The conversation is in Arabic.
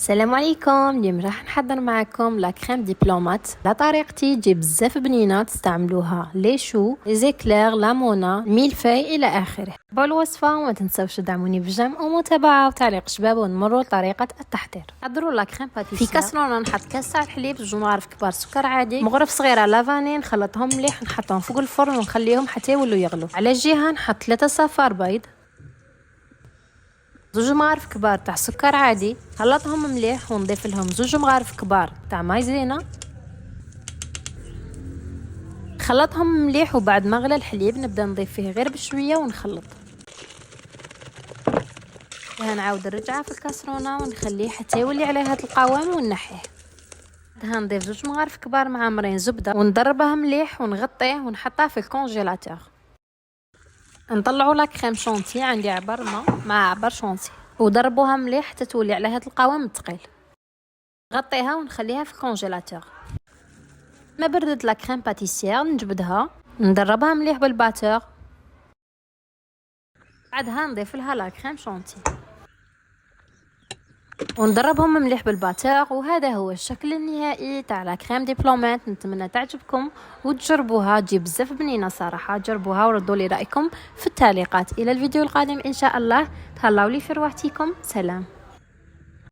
السلام عليكم. اليوم راح نحضر معكم لا كريم دبلومات على طريقتي. تجي بزاف بنينه تستعملوها لي شو لي زيكلير لامونا ميلفاي الى اخره. تبعوا الوصفه وما تنساوش تدعموني بجيم ومتابعه وتعليق شباب، ونمروا لطريقه التحضير. حضروا لا كريم باتيسير. في كاسرونه نحط كاس تاع الحليب، 2 مغارف كبار سكر عادي، مغرف صغيره لافاني، نخلطهم مليح نحطهم فوق الفرن ونخليهم حتى يولوا يغلوا. على جهه نحط 3 صفار بيض، 2 مغارف كبار تاع سكر عادي، خلطهم مليح ونضيف لهم 2 مغارف كبار تاع مايزينا، خلطهم مليح. وبعد ما غلى الحليب نبدا نضيف فيه غير بشويه ونخلط. نعاود نرجعه في الكاسرونه ونخليه حتى يولي عليه هذا القوام ونحيه. نضيف 2 مغارف كبار معمرين زبده ونضربها مليح ونغطيه ونحطها في الكونجيلاتور. نطلعوا لا كريم شونتي، عندي عبر ما مع عبر شونتي، وضربوها مليح حتى تولي على هذا القوام الثقيل. غطيها ونخليها في الكونجيلاتور. ما بردت لا كريم باتيسير نجبدها ندربها مليح بالباتور، بعدها نضيف لها لا كريم شونتي وندربهم مليح بالباتور. وهذا هو الشكل النهائي تاع لا كريم دبلومات. نتمنى تعجبكم وتجربوها، تجي بزاف بنينه صراحه. جربوها وردوا لي رايكم في التعليقات. الى الفيديو القادم ان شاء الله. تهلاو لي في رواحتكم. سلام.